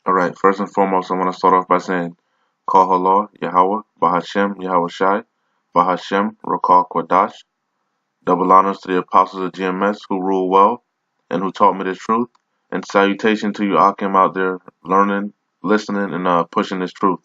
All right, first and foremost, I want to start off by saying, Kal Halor, Yahweh, Bahashem, Yahweh Shai, Bahashem, Rakal Kwadash. Double honors to the apostles of GMS who rule well and who taught me the truth. And salutation to you, Akim, out there learning, listening, and pushing this truth.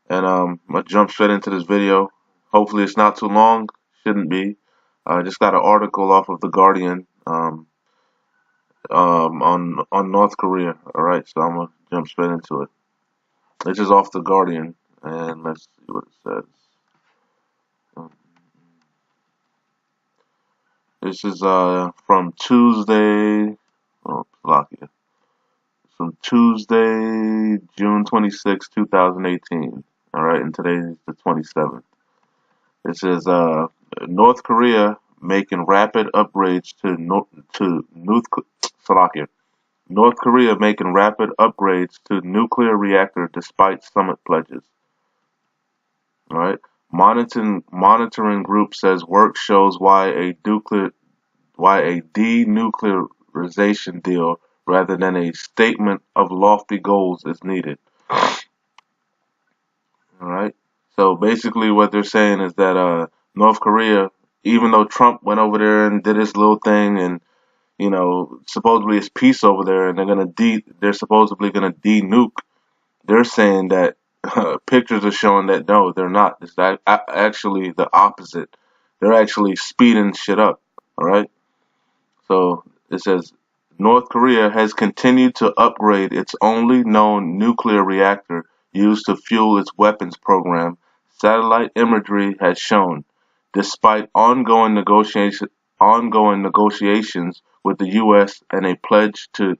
And I'm going to jump straight into this video. Hopefully, it's not too long. Shouldn't be. I just got an article off of The Guardian on North Korea. All right, so I'm going to jump straight into it. This is off The Guardian, and let's see what it says. This is from Tuesday. Oh, Slovakia. From Tuesday, June 26, 2018. All right, and today is the 27th. It says North Korea making rapid upgrades to Slovakia. North Korea making rapid upgrades to nuclear reactor despite summit pledges. All right. Monitoring group says work shows why a denuclearization deal rather than a statement of lofty goals is needed. All right. So basically, what they're saying is that North Korea, even though Trump went over there and did his little thing, and supposedly it's peace over there, and they're supposedly gonna de-nuke. They're saying that pictures are showing that no, they're not. It's actually the opposite. They're actually speeding shit up. All right. So it says North Korea has continued to upgrade its only known nuclear reactor used to fuel its weapons program, satellite imagery has shown, despite ongoing negotiations with the U.S. and a pledge to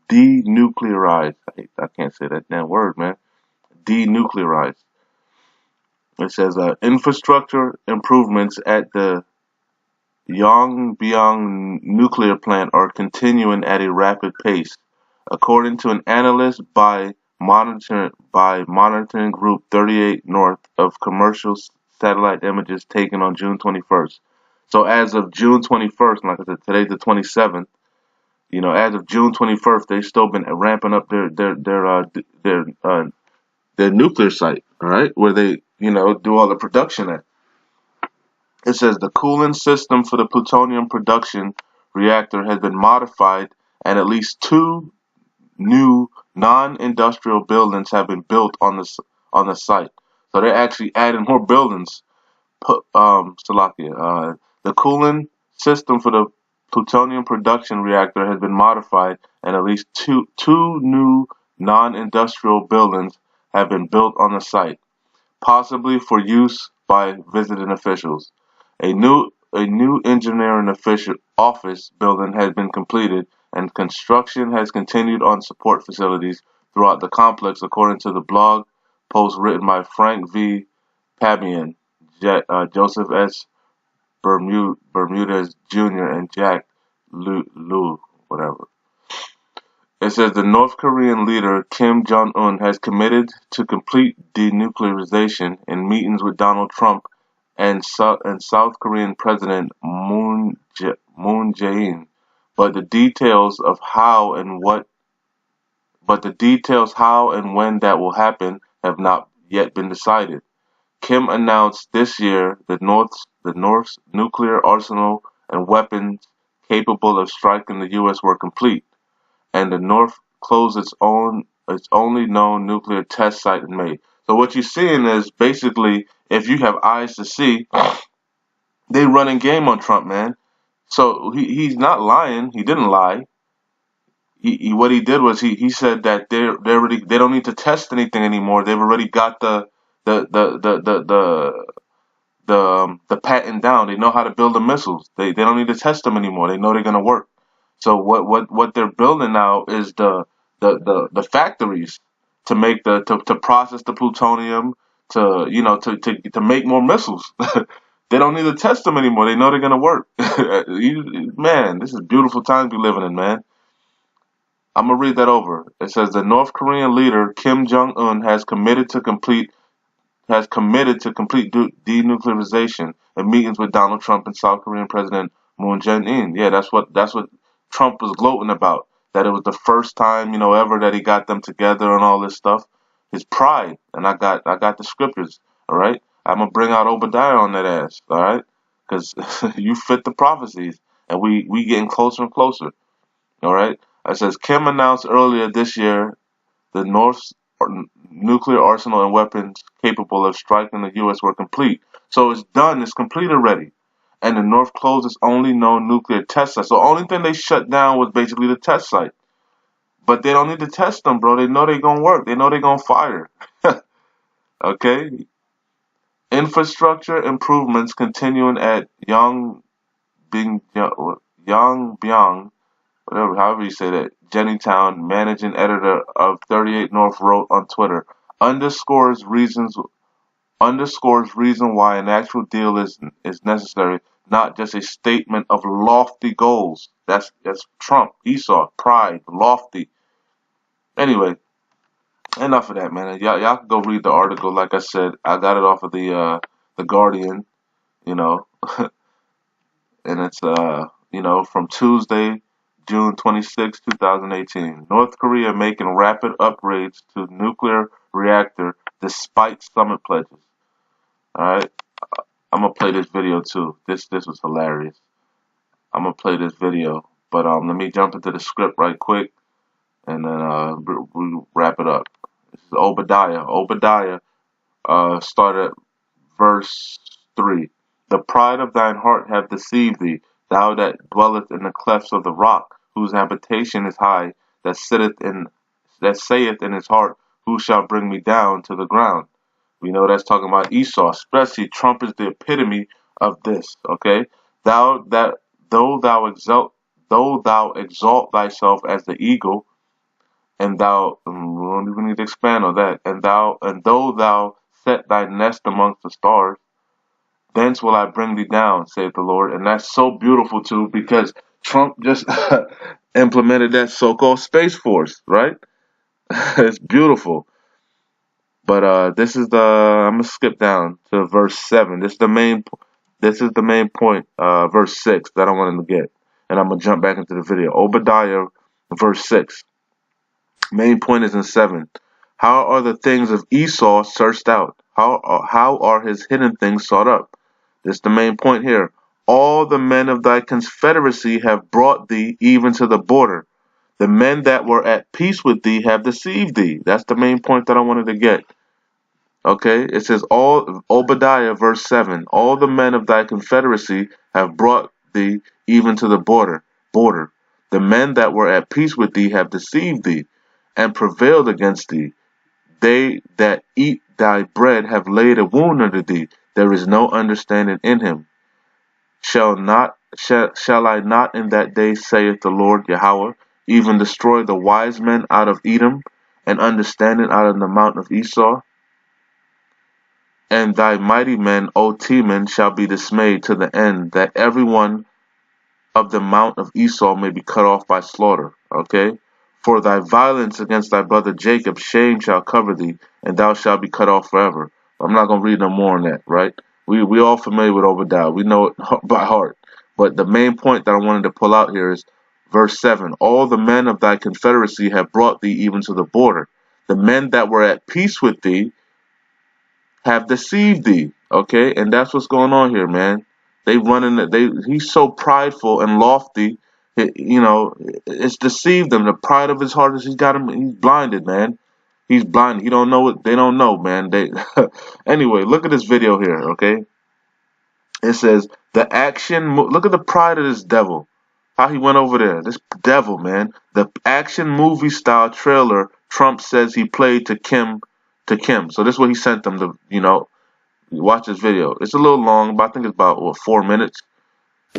denuclearize. I can't say that damn word, man. Denuclearize. It says infrastructure improvements at the Yongbyon nuclear plant are continuing at a rapid pace, according to an analyst by monitoring group 38 North of commercial satellite images taken on June 21st. So as of June 21st, like I said, today's the 27th. As of June 21st, they've still been ramping up their nuclear site, all right, where they do all the production at. It says the cooling system for the plutonium production reactor has been modified and at least two new non-industrial buildings have been built on the site. So they're actually adding more buildings. Salakia. The cooling system for the plutonium production reactor has been modified and at least two new non-industrial buildings have been built on the site, possibly for use by visiting officials. A new engineering office building has been completed, and construction has continued on support facilities throughout the complex, according to the blog post written by Frank V. Pabian, Joseph S. Bermudez Jr., and Jack Liu, whatever. It says the North Korean leader Kim Jong-un has committed to complete denuclearization in meetings with Donald Trump and South Korean President Moon Jae-in, but the details how and when that will happen have not yet been decided. Kim announced this year that North's nuclear arsenal and weapons capable of striking the U.S. were complete, and the North closed its only known nuclear test site in May. So what you're seeing is basically, if you have eyes to see, they running game on Trump, man. So he's not lying. He didn't lie. What he did was he said that they don't need to test anything anymore. They've already got the patent down. They know how to build the missiles. They don't need to test them anymore. They know they're gonna work. So what they're building now is the factories to make to process the plutonium to make more missiles. They don't need to test them anymore. They know they're gonna work. Man, this is beautiful times we're living in, man. I'm gonna read that over. It says the North Korean leader Kim Jong-un has committed to complete denuclearization in meetings with Donald Trump and South Korean President Moon Jae-in. Yeah, that's what Trump was gloating about. that it was the first time, ever that he got them together and all this stuff. His pride, and I got the scriptures. All right, I'm gonna bring out Obadiah on that ass. All right, because you fit the prophecies, and we getting closer and closer. All right, it says Kim announced earlier this year the North's nuclear arsenal and weapons capable of striking the U.S. were complete. So it's done. It's complete already. And the North closed its only known nuclear test site. So the only thing they shut down was basically the test site. But they don't need to test them, bro. They know they're going to work. They know they're going to fire. Okay? Infrastructure improvements continuing at Yangbyang, whatever, however you say that, Jennytown, managing editor of 38 North wrote on Twitter, underscores reasons reason why an actual deal is necessary, not just a statement of lofty goals. That's Trump, Esau, pride, lofty. Anyway, enough of that, man. Y'all can go read the article. Like I said, I got it off of the Guardian, you know, and it's from Tuesday, June 26, 2018. North Korea making rapid upgrades to nuclear reactor despite summit pledges. All right, I'm gonna play this video too. This was hilarious. I'm gonna play this video, but let me jump into the script right quick, and then we wrap it up. This is Obadiah. Obadiah started verse 3. The pride of thine heart hath deceived thee, thou that dwellest in the clefts of the rock, whose habitation is high, that saith in his heart, who shall bring me down to the ground? We know that's talking about Esau. Especially Trump is the epitome of this. Okay, thou that though thou exalt thyself as the eagle, and thou we don't even need to expand on that. And though thou set thy nest amongst the stars, thence will I bring thee down, saith the Lord. And that's so beautiful too, because Trump just implemented that so-called Space Force, right? It's beautiful. But this is I'm gonna skip down to verse 7. This is the main point, verse 6 that I wanted to get. And I'm gonna jump back into the video. Obadiah verse 6. Main point is in 7. How are the things of Esau searched out? How are his hidden things sought up? This is the main point here. All the men of thy confederacy have brought thee even to the border. The men that were at peace with thee have deceived thee. That's the main point that I wanted to get. Okay, it says all Obadiah verse 7. All the men of thy confederacy have brought thee even to the border. The men that were at peace with thee have deceived thee and prevailed against thee. They that eat thy bread have laid a wound under thee. There is no understanding in him. Shall I not in that day, saith the Lord Yahweh, even destroy the wise men out of Edom, and understanding out of the mount of Esau? And thy mighty men, O Teman, shall be dismayed to the end, that every one of the mount of Esau may be cut off by slaughter. Okay? For thy violence against thy brother Jacob, shame shall cover thee, and thou shalt be cut off forever. I'm not going to read no more on that, right? We all familiar with Obadiah. We know it by heart. But the main point that I wanted to pull out here is verse 7. All the men of thy confederacy have brought thee even to the border. The men that were at peace with thee have deceived thee. Okay? And that's what's going on here, man. He's so prideful and lofty. It's deceived them. The pride of his heart is he's blinded, man. He's blind. He don't know what they don't know, man. Anyway, look at this video here, okay? It says look at the pride of this devil. How he went over there. This devil, man. The action movie style trailer Trump says he played to Kim. So this is what he sent them to, watch this video. It's a little long, but I think it's about 4 minutes.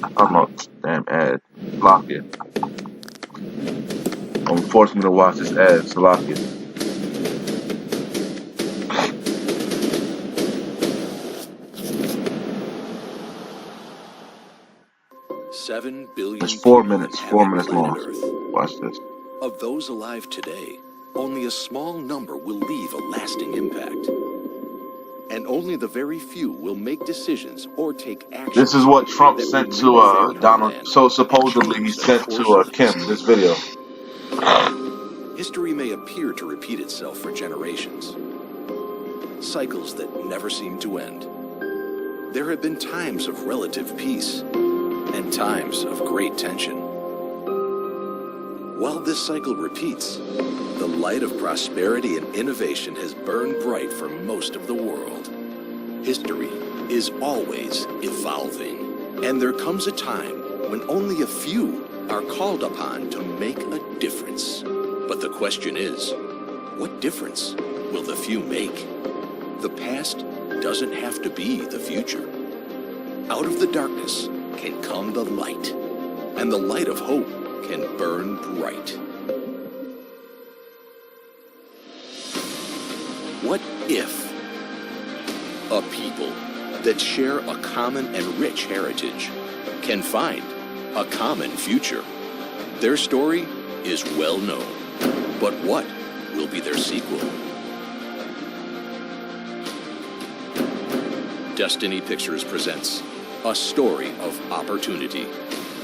I don't know. Damn ad. Block it. Don't force me to watch this ad. Block it. It's 4 minutes. 4 minutes long. Watch this. Of those alive today, only a small number will leave a lasting impact. And only the very few will make decisions or take action. This is what Trump sent to Donald. So supposedly he sent to Kim this video. History may appear to repeat itself for generations, cycles that never seem to end. There have been times of relative peace and times of great tension. While this cycle repeats, the light of prosperity and innovation has burned bright for most of the world. History is always evolving, and there comes a time when only a few are called upon to make a difference. But the question is, what difference will the few make? The past doesn't have to be the future. Out of the darkness can come the light, and the light of hope can burn bright. What if a people that share a common and rich heritage can find a common future? Their story is well known, but what will be their sequel? Destiny Pictures presents a story of opportunity,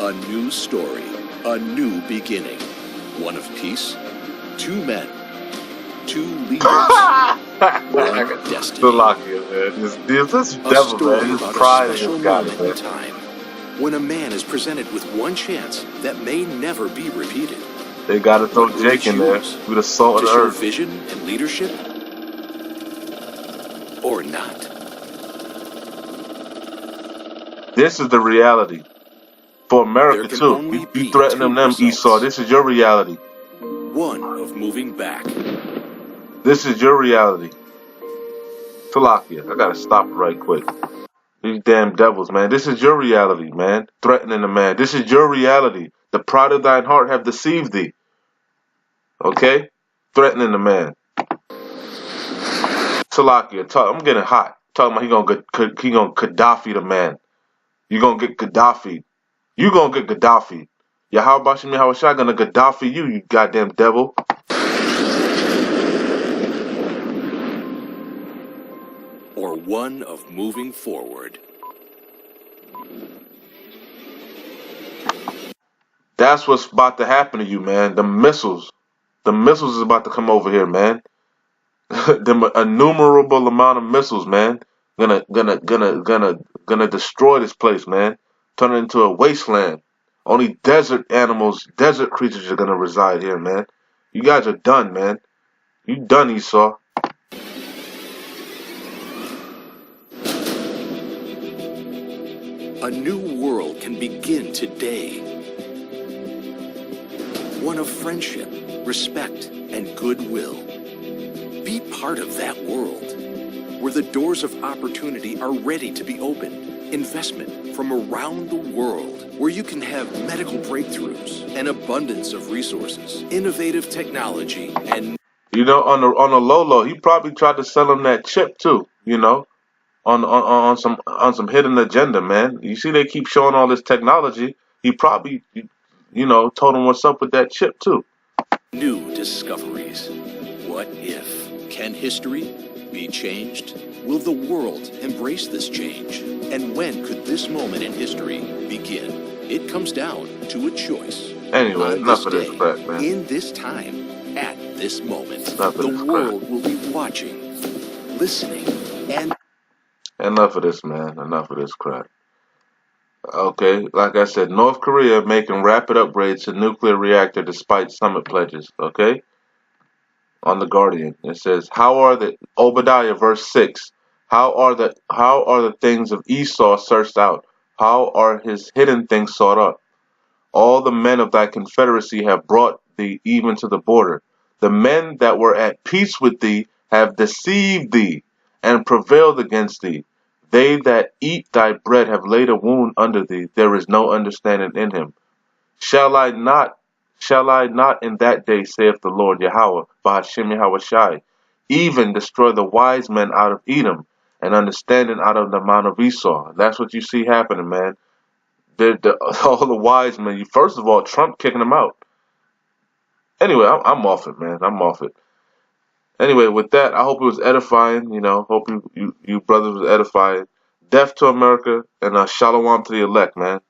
a new story, a new beginning, one of peace, two men, two leaders, one destiny. Slovakia, man. This devil, man. His pride in his God, man. Time when a man is presented with one chance that may never be repeated. They gotta throw Jake in there with the salt of the earth. Vision and leadership, or not. This is the reality for America too. You threatening them, Esau. This is your reality. One of moving back. This is your reality. Slovakia, I gotta stop right quick. These damn devils, man. This is your reality, man. Threatening the man. This is your reality. The pride of thine heart have deceived thee. Okay? Threatening the man. Slovakia, I'm getting hot. Talking about he gonna Gaddafi the man. You gonna get Gaddafi. You gonna get Gaddafi. Yahweh Bashim Yahweh Shai gonna Gaddafi you goddamn devil. Or one of moving forward. That's what's about to happen to you, man. The missiles is about to come over here, man. The innumerable amount of missiles, man. Gonna destroy this place, man. Turn it into a wasteland. Only desert animals, desert creatures are gonna reside here, man. You guys are done, man. You done, Esau. A new world can begin today. One of friendship, respect, and goodwill. Be part of that world, where the doors of opportunity are ready to be opened. Investment from around the world, where you can have medical breakthroughs, an abundance of resources, innovative technology, and... You know, on the low, he probably tried to sell him that chip too, you know. On some hidden agenda, man. You see, they keep showing all this technology. He probably, you know, told him what's up with that chip too. New discoveries. What if? Can history be changed? Will the world embrace this change? And when could this moment in history begin? It comes down to a choice. Anyway, enough of this crap, man. In this time, at this moment, the world will be watching, listening, and... Enough of this, man. Enough of this crap. Okay, like I said, North Korea making rapid upgrades to nuclear reactor despite summit pledges. Okay, on the Guardian it says, "How are the Obadiah verse 6? How are the things of Esau searched out? How are his hidden things sought up? All the men of thy confederacy have brought thee even to the border. The men that were at peace with thee have deceived thee and prevailed against thee. They that eat thy bread have laid a wound under thee. There is no understanding in him. Shall I not in that day, saith the Lord Yahweh, Bahashim Yahweh Shai, even destroy the wise men out of Edom and understanding out of the mount of Esau?" That's what you see happening, man. All the wise men. First of all, Trump kicking them out. Anyway, I'm off it, man. I'm off it. Anyway, with that, I hope it was edifying. You know, hope you brothers was edifying. Death to America and shalom to the elect, man.